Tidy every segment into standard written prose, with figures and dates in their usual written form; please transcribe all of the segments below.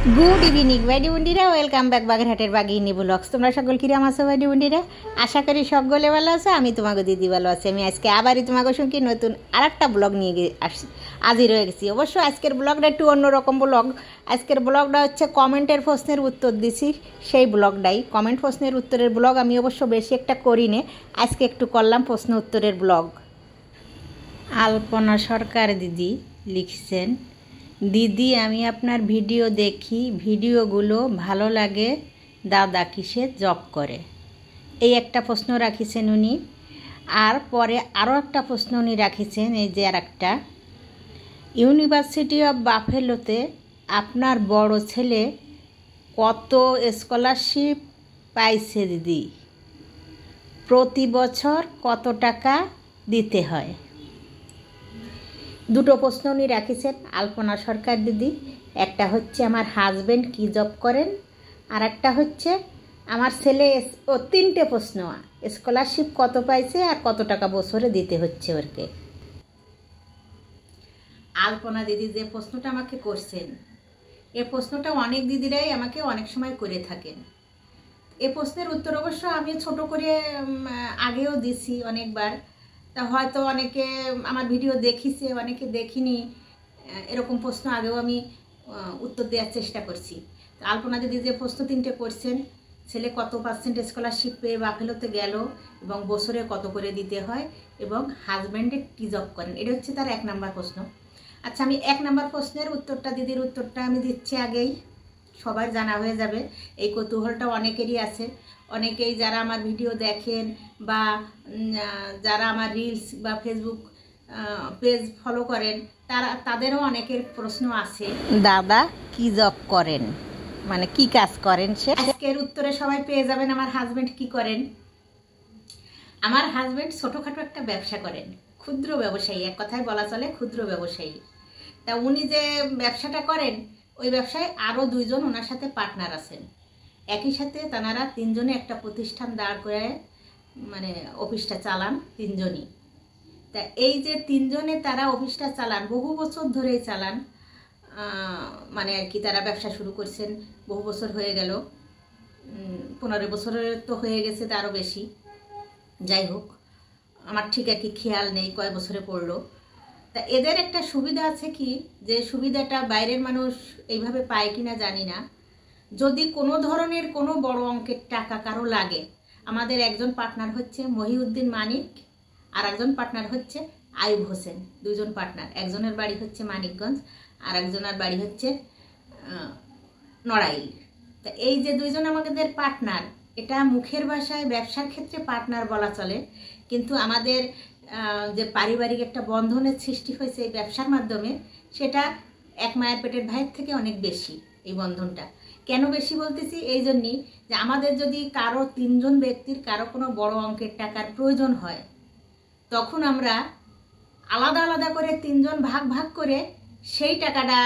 Good evening ভাইডি বন্ডিরা, welcome back বাগেরহাটের বাগিনী blogs. তোমরা সকল কিরাম আছো ভাইডি বন্ডিরা? আশা করি সকলে ভালো আছো। আমি তোমাকে দিদি ভালো আছি। আমি আজকে আবারই তোমাকে সঙ্গে নতুন আর একটা ব্লগ নিয়ে হাজির হয়ে গেছি। অবশ্য আজকের ব্লগটা একটু অন্যরকম ব্লগ। আজকের ব্লগটা হচ্ছে কমেন্টের প্রশ্নের উত্তর দিছি, সেই ব্লগটাই। কমেন্ট প্রশ্নের উত্তরের ব্লগ আমি অবশ্য বেশি একটা করি না, আজকে একটু করলাম প্রশ্ন উত্তরের ব্লগ। আলপনা সরকার দিদি লিখছেন, দিদি আমি আপনার ভিডিও দেখি, ভিডিওগুলো ভালো লাগে, দাদা কিসে জব করে? এই একটা প্রশ্ন রাখিছেন উনি। আর পরে আরও একটা প্রশ্ন উনি রাখিছেন, এই যে আর একটা, ইউনিভার্সিটি অফ বাফেলোতে আপনার বড় ছেলে কত স্কলারশিপ পাইছে দিদি? প্রতি বছর কত টাকা দিতে হয়? দুটো প্রশ্ন উনি রাখিছেন আলপনা সরকার দিদি। একটা হচ্ছে আমার হাজব্যান্ড কী জব করেন, আর একটা হচ্ছে আমার ছেলে। ও তিনটে প্রশ্ন, স্কলারশিপ কত পাইছে আর কত টাকা বছরে দিতে হচ্ছে ওরকে। আলপনা দিদি যে প্রশ্নটা আমাকে করছেন, এই প্রশ্নটা অনেক দিদিরাই আমাকে অনেক সময় করে থাকেন। এই প্রশ্নের উত্তর অবশ্য আমি ছোট করে আগেও দিছি অনেকবার। তা হয়তো অনেকে আমার ভিডিও দেখিছে, অনেকে দেখিনি। এরকম প্রশ্ন আগেও আমি উত্তর দেওয়ার চেষ্টা করছি। আলপনা দিদি যে প্রশ্ন তিনটে করছেন, ছেলে কত পার্সেন্ট স্কলারশিপ পেয়ে বাফেলোতে গেল এবং বছরে কত করে দিতে হয়, এবং হাজব্যান্ডে কী জব করেন, এটা হচ্ছে তার 1 নম্বর প্রশ্ন। আচ্ছা, আমি 1 নম্বর প্রশ্নের উত্তরটা, দিদির উত্তরটা আমি দিচ্ছি আগেই, সবার জানা হয়ে যাবে। এই কৌতূহলটা অনেকেরই আছে। অনেকেই যারা আমার ভিডিও দেখেন বা যারা আমার রিলস বা ফেসবুক পেজ ফলো করেন, তাদেরও অনেকের প্রশ্ন আছে, দাদা কি জব করেন, মানে কি কাজ করেন সে। আজকের উত্তরে সবাই পেয়ে যাবেন আমার হাজব্যান্ড কি করেন। আমার হাজব্যান্ড ছোটোখাটো একটা ব্যবসা করেন, ক্ষুদ্র ব্যবসায়ী, এক কথায় বলা চলে ক্ষুদ্র ব্যবসায়ী। তা উনি যে ব্যবসাটা করেন, ওই ব্যবসায় আরও 2 জন ওনার সাথে পার্টনার আছেন। একই সাথে তারা 3 জনে একটা প্রতিষ্ঠান দাঁড় করে মানে অফিসটা চালান 3 জনই। তা এই যে 3 জনে তারা অফিসটা চালান, বহু বছর ধরেই চালান। মানে আর কি, তারা ব্যবসা শুরু করছেন বহু বছর হয়ে গেল, 15 বছরের তো হয়ে গেছে, তারও বেশি। যাই হোক, আমার ঠিক আর কি খেয়াল নেই কয় বছরে পড়লো। তা এদের একটা সুবিধা আছে কি, যে সুবিধাটা বাইরের মানুষ এইভাবে পায় কিনা জানি না। যদি কোনো ধরনের কোনো বড় অঙ্কের টাকা কারো লাগে, আমাদের একজন পার্টনার হচ্ছে মহিউদ্দিন মানিক, আর একজন পার্টনার হচ্ছে আয়ুব হোসেন। 2 জন পার্টনার, একজনের বাড়ি হচ্ছে মানিকগঞ্জ আর একজনের বাড়ি হচ্ছে নড়াইল। তা এই যে 2 জন আমাদের পার্টনার, এটা মুখের ভাষায় ব্যবসার ক্ষেত্রে পার্টনার বলা চলে, কিন্তু আমাদের যে পারিবারিক একটা বন্ধনের সৃষ্টি হয়েছে এই ব্যবসার মাধ্যমে, সেটা এক মায়ের পেটের ভাইয়ের থেকে অনেক বেশি। এই বন্ধনটা কেন বেশি বলতেছি, এই জন্যই যে আমাদের যদি কারো 3 জন ব্যক্তির কারো কোনো বড় অঙ্কের টাকার প্রয়োজন হয়, তখন আমরা আলাদা আলাদা করে 3 জন ভাগ ভাগ করে সেই টাকাটা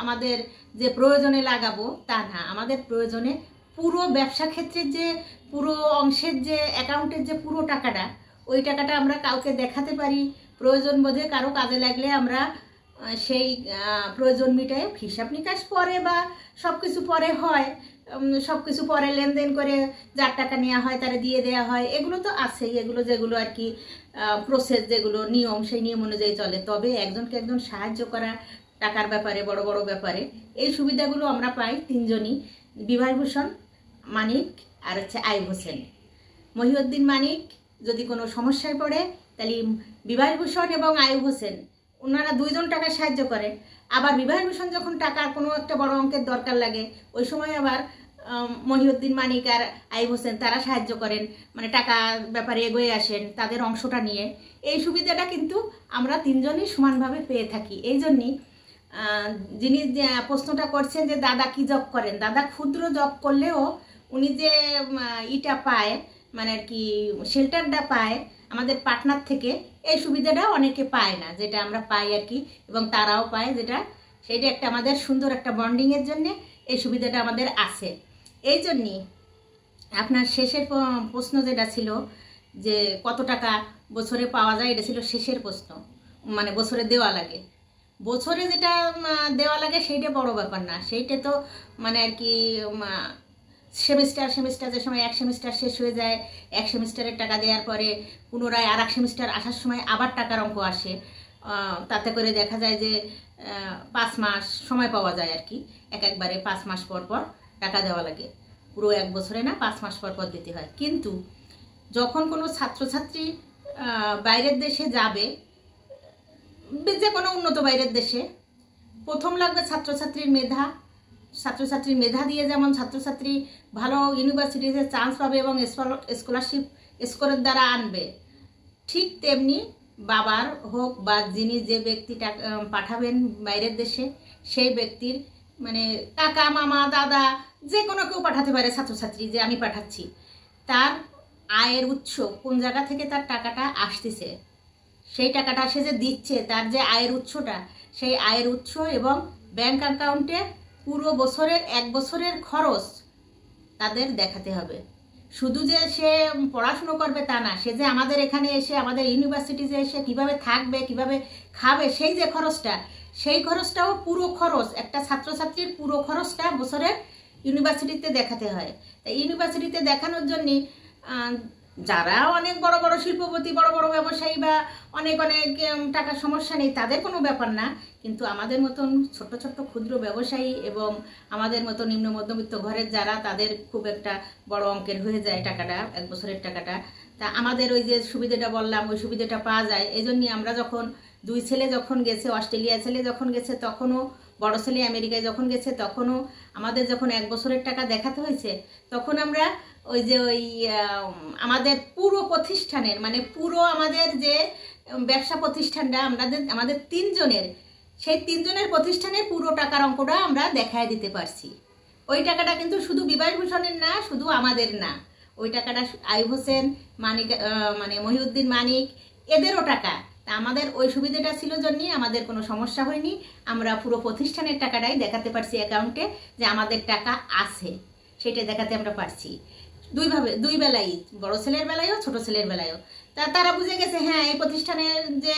আমাদের যে প্রয়োজনে লাগাবো তা না, আমাদের প্রয়োজনে পুরো ব্যবসা ক্ষেত্রের যে পুরো অংশের যে অ্যাকাউন্টের যে পুরো টাকাটা, ওই টাকাটা আমরা কাউকে দেখাতে পারি। প্রয়োজন বোধে কারো কাজে লাগলে আমরা সেই প্রয়োজন মিটায়, হিসাব নিকাশ পরে বা সব কিছু পরে হয়, সব কিছু পরে লেনদেন করে যার টাকা নেওয়া হয় তারা দিয়ে দেওয়া হয়। এগুলো তো আছেই, এগুলো যেগুলো আর কি প্রসেস, যেগুলো নিয়ম, সেই নিয়ম অনুযায়ী চলে। তবে একজনকে একজন সাহায্য করা টাকার ব্যাপারে, বড় বড় ব্যাপারে, এই সুবিধাগুলো আমরা পাই 3 জনই, বিভাভূষণ, মানিক আর হচ্ছে আয়ুব হোসেন। মহিউদ্দিন মানিক যদি কোনো সমস্যায় পড়ে, তাহলে বিভাভূষণ এবং আয়ুব হোসেন ওনারা 2 জন টাকা সাহায্য করে। আবার বিভাভূষণ যখন টাকার কোনো একটা বড় অঙ্কের দরকার লাগে, ওই সময় আবার মহিউদ্দিন মানিক আর আয়ুব হোসেন তারা সাহায্য করেন, মানে টাকা ব্যাপারে এগোয়ে আসেন তাদের অংশটা নিয়ে। এই সুবিধাটা কিন্তু আমরা 3 জনই সমানভাবে পেয়ে থাকি। এই জন্যই যিনি প্রশ্নটা করছেন যে দাদা কি জব করেন, দাদা ক্ষুদ্র জব করলেও উনি যে ইটা পায়, মানে আর কি শেল্টারটা পায় আমাদের পার্টনার থেকে, এই সুবিধাটা অনেকে পায় না, যেটা আমরা পাই আর কি, এবং তারাও পায়, যেটা সেইটা একটা আমাদের সুন্দর একটা বন্ডিংয়ের জন্যে এই সুবিধাটা আমাদের আছে। এই জন্যই আপনার শেষের প্রশ্ন যেটা ছিল যে কত টাকা বছরে পাওয়া যায়, এটা ছিল শেষের প্রশ্ন, মানে বছরে দেওয়া লাগে। বছরে যেটা দেওয়া লাগে সেইটা বড় ব্যাপার না, সেইটা তো মানে আর কি সেমিস্টার যে সময় এক সেমিস্টার শেষ হয়ে যায়, এক সেমিস্টারের টাকা দেওয়ার পরে পুনরায় আর এক সেমিস্টার আসার সময় আবার টাকার অঙ্ক আসে। তাতে করে দেখা যায় যে 5 মাস সময় পাওয়া যায় আর কি, একবারে 5 মাস পর পর টাকা দেওয়া লাগে, পুরো 1 বছরে না, 5 মাস পর পর দিতে হয়। কিন্তু যখন কোনো ছাত্রছাত্রী বাইরের দেশে যাবে, যে কোনো উন্নত বাইরের দেশে, প্রথম লাগবে ছাত্রছাত্রীর মেধা দিয়ে যেমন ছাত্রছাত্রী ভালো ইউনিভার্সিটিতে চান্স পাবে এবং স্কলারশিপ স্কোরের দ্বারা আনবে, ঠিক তেমনি বাবার হোক বা যিনি যে ব্যক্তিটা পাঠাবেন বাইরের দেশে, সেই ব্যক্তির মানে কাকা মামা দাদা যে কোনো কেউ পাঠাতে পারে ছাত্রছাত্রী, যে আমি পাঠাচ্ছি, তার আয়ের উৎস কোন জায়গা থেকে তার টাকাটা আসতেছে, সেই টাকাটা সে যে দিচ্ছে, তার যে আয়ের উৎসটা, সেই আয়ের উৎস এবং ব্যাংক অ্যাকাউন্টে পুরো বছরের 1 বছরের খরচ তাদের দেখাতে হবে। শুধু যে সে পড়াশুনো করবে তা না, সে যে আমাদের এখানে এসে আমাদের ইউনিভার্সিটিতে এসে কিভাবে থাকবে, কিভাবে খাবে, সেই যে খরচটা, সেই খরচটাও পুরো খরচ, একটা ছাত্রছাত্রীর পুরো খরচটা বছরের ইউনিভার্সিটিতে দেখাতে হয়। তাই ইউনিভার্সিটিতে দেখানোর জন্যে যারা অনেক বড় বড় শিল্পপতি, বড় বড় ব্যবসায়ী বা অনেক টাকার সমস্যা নেই, তাদের কোনো ব্যাপার না। কিন্তু আমাদের মতন ছোট্ট ছোট্ট ক্ষুদ্র ব্যবসায়ী এবং আমাদের মতো নিম্ন মধ্যবিত্ত ঘরের যারা, তাদের খুব একটা বড় অঙ্কের হয়ে যায় টাকাটা, 1 বছরের টাকাটা। তা আমাদের ওই যে সুবিধাটা বললাম, ওই সুবিধাটা পাওয়া যায়। এই জন্যই আমরা যখন 2 ছেলে যখন গেছে, অস্ট্রেলিয়া ছেলে যখন গেছে তখনও, বড় ছেলে আমেরিকায় যখন গেছে তখনও আমাদের যখন 1 বছরের টাকা দেখাতে হয়েছে, তখন আমরা ওই যে আমাদের পুরো প্রতিষ্ঠানের মানে পুরো আমাদের যে ব্যবসা প্রতিষ্ঠানটা আমাদের 3 জনের, সেই 3 জনের প্রতিষ্ঠানের পুরো টাকার অঙ্কটা আমরা দেখায় দিতে পারছি। ওই টাকাটা কিন্তু শুধু বিবাস ভূষণের না, শুধু আমাদের না, ওই টাকাটা আইয়ুব হোসেন, মানিক মানে মহিউদ্দিন মানিক, এদেরও টাকা। তা আমাদের ওই সুবিধাটা ছিল জন্যই আমাদের কোনো সমস্যা হয়নি, আমরা পুরো প্রতিষ্ঠানের টাকাটাই দেখাতে পারছি অ্যাকাউন্টে, যে আমাদের টাকা আছে, সেটা দেখাতে আমরা পারছি। দুই বেলাই, বড় ছেলের বেলায়ও ছোট ছেলের বেলায়ও। তারা বুঝে গেছে হ্যাঁ এই প্রতিষ্ঠানের যে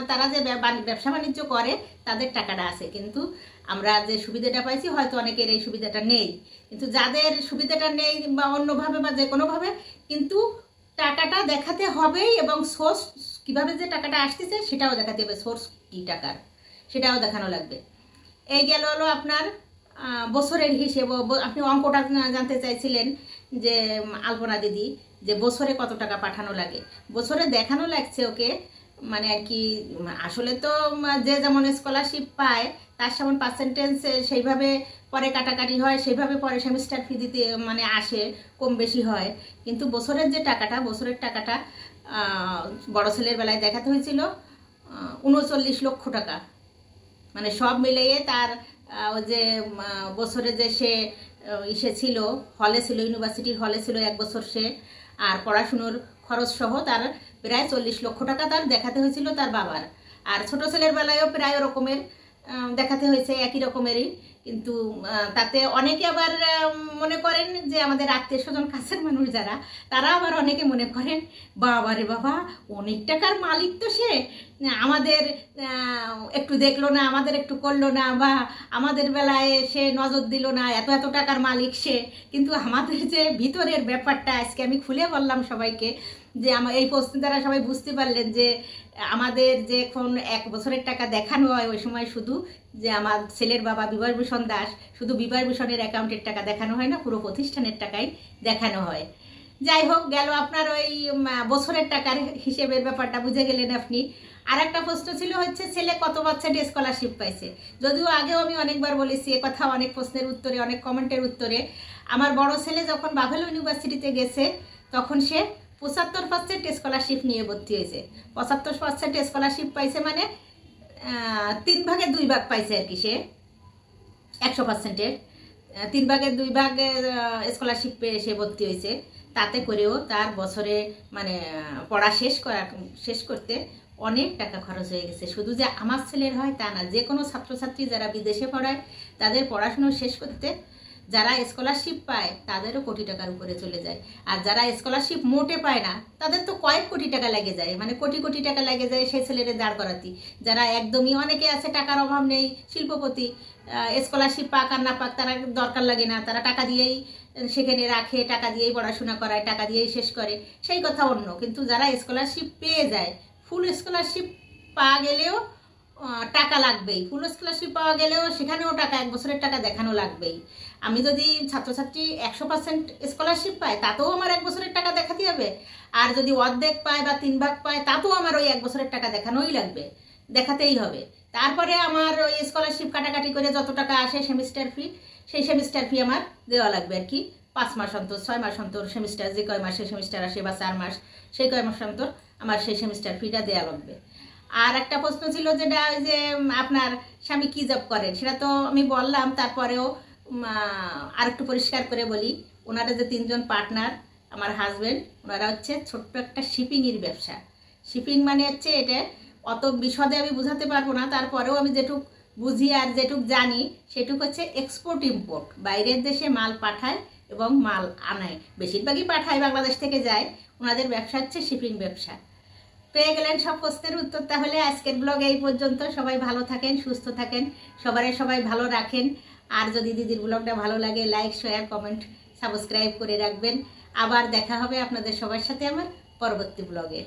তারা যে ব্যবসা বাণিজ্য করে তাদের টাকাটা আছে। কিন্তু আমরা যে সুবিধাটা পাইছি, হয়তো অনেকের এই সুবিধাটা নেই, কিন্তু যাদের সুবিধাটা নেই বা অন্যভাবে বা যে কোনোভাবে, কিন্তু টাকাটা দেখাতে হবেই এবং সোর্স কীভাবে যে টাকাটা আসতেছে সেটাও দেখাতে হবে, সোর্স কী টাকার সেটাও দেখানো লাগবে। এই গেল হলো আপনার বছরের হিসেব। আপনি অঙ্কটা জানতে চাইছিলেন যে আলপনা দিদি, যে বছরে কত টাকা পাঠানো লাগে। বছরে দেখানো লাগছে ওকে মানে আর কি, আসলে তো যে যেমন স্কলারশিপ পায় তার যেমন পার্সেন্টেজ সেইভাবে পরে কাটাকাটি হয়, সেইভাবে পরে সেমিস্টার ফি দিতে মানে আসে, কম বেশি হয়। কিন্তু বছরের যে টাকাটা, বছরের টাকাটা বড় ছেলের বেলায় দেখাতে হয়েছিল 39 লক্ষ টাকা, মানে সব মিলিয়ে তার যে বছরে যে সে ইসে ছিল, হলে ছিল, ইউনিভার্সিটির হলে ছিল 1 বছর সে, আর পড়াশুনোর খরচ সহ তার প্রায় 40 লক্ষ টাকা তার দেখাতে হয়েছিল তার বাবার। আর ছোট ছেলের বেলায়ও প্রায় রকমের দেখাতে হয়েছে, একই রকমেরই। কিন্তু তাতে অনেকে আবার মনে করেন যে আমাদের আত্মীয় স্বজন কাছের মানুষ যারা, তারা আবার অনেকে মনে করেন বাবা রে বাবা, অনেক টাকার মালিক তো সে, আমাদের একটু দেখলো না, আমাদের একটু করলো না, বা আমাদের বেলায় সে নজর দিল না, এত এত টাকার মালিক সে। কিন্তু আমাদের যে ভিতরের ব্যাপারটা আজকে আমি খুলে বললাম সবাইকে, যে আমার এই প্রশ্ন দ্বারা সবাই বুঝতে পারলেন যে আমাদের যে এখন 1 বছরের টাকা দেখানো হয়, ওই সময় শুধু যে আমার ছেলের বাবা বিবাস ভূষণ দাস, শুধু বিবাস ভূষণের অ্যাকাউন্টের টাকা দেখানো হয় না, পুরো প্রতিষ্ঠানের টাকাই দেখানো হয়। যাই হোক, গেল আপনার ওই বছরের টাকার হিসেবের ব্যাপারটা বুঝে গেলেন আপনি। আর একটা প্রশ্ন ছিল হচ্ছে ছেলে কত পার্সেন্ট স্কলারশিপ পাইছে। যদিও আগেও আমি অনেকবার বলেছি এ কথা, অনেক প্রশ্নের উত্তরে, অনেক কমেন্টের উত্তরে। আমার বড় ছেলে যখন বাভেল ইউনিভার্সিটিতে গেছে তখন সে 75% স্কলারশিপ নিয়ে ভর্তি হয়েছে। 75% স্কলারশিপ পাইছে মানে 3 ভাগে 2 ভাগ পাইছে আর কি, সে 100%-এর 3 ভাগের 2 ভাগ স্কলারশিপ পেয়ে সে ভর্তি হয়েছে। তাতে করেও তার বছরে মানে পড়া শেষ করতে অনেক টাকা খরচ হয়ে গেছে। শুধু যে আমার ছেলের হয় তা না, যে কোনো ছাত্রছাত্রী যারা বিদেশে পড়ায় তাদের পড়াশুনো শেষ করতে যারা স্কলারশিপ পায় তাদেরও কোটি টাকার উপরে চলে যায়, আর যারা স্কলারশিপ মোটে পায় না তাদের তো কয়েক কোটি টাকা লেগে যায়, মানে কোটি কোটি টাকা লেগে যায় সেই ছেলেদের দাঁড় করাতি। যারা একদমই, অনেকে আছে টাকার অভাব নেই, শিল্পপতি, স্কলারশিপ পাক আর না পাক তারা দরকার লাগে না, তারা টাকা দিয়েই সেখানে রাখে, টাকা দিয়েই পড়াশোনা করায়, টাকা দিয়েই শেষ করে, সেই কথা অন্য। কিন্তু যারা স্কলারশিপ পেয়ে যায়, ফুল স্কলারশিপ পাওয়া গেলেও টাকা লাগবেই, ফুল স্কলারশিপ পাওয়া গেলেও সেখানেও টাকা, 1 বছরের টাকা দেখানো লাগবেই। আমি যদি ছাত্রছাত্রী 100% স্কলারশিপ পায় তাতেও আমার 1 বছরের টাকা দেখাতে হবে, আর যদি অর্ধেক পায় বা 3 ভাগ পায় তাতেও আমার ওই 1 বছরের টাকা দেখানোই লাগবে, দেখাতেই হবে। তারপরে আমার ওই স্কলারশিপ কাটাকাটি করে যত টাকা আসে সেমিস্টার ফি, সেই সেমিস্টার ফি আমার দেওয়া লাগবে আর কি। 5 মাস অন্তর, 6 মাস অন্তর সেমিস্টার, যে কয় মাসে সেমিস্টার আসে বা 4 মাস, সেই কয় মাস অন্তর আমার সেই সেমিস্টার ফিটা দেওয়া লাগবে। আর একটা প্রশ্ন ছিল যেটা ওই যে আপনার স্বামী কী জব করেন, সেটা তো আমি বললাম। তারপরেও আর একটু পরিষ্কার করে বলি, ওনারা যে 3 জন পার্টনার, আমার হাজব্যান্ড, ওনারা হচ্ছে ছোট্ট একটা শিপিংয়ের ব্যবসা। শিপিং মানে হচ্ছে, এটা অত বিশদে আমি বোঝাতে পারবো না, তারপরেও আমি যেটুক বুঝি আর যেটুক জানি সেটুক হচ্ছে এক্সপোর্ট ইম্পোর্ট, বাইরের দেশে মাল পাঠায় এবং মাল আনায়, বেশিরভাগই পাঠায়, বাংলাদেশ থেকে যায়। ওনাদের ব্যবসা হচ্ছে শিপিং ব্যবসা। পেয়ে গেলেন সব প্রশ্নের উত্তর। তাহলে আজকের ব্লগ এই পর্যন্ত। সবাই ভালো থাকেন, সুস্থ থাকেন, সবাই ভালো রাখেন। আর যদি দিদির ব্লগটা ভালো লাগে, লাইক, শেয়ার, কমেন্ট, সাবস্ক্রাইব করে রাখবেন। আবার দেখা হবে আপনাদের সবার সাথে আমার পরবর্তী ব্লগে।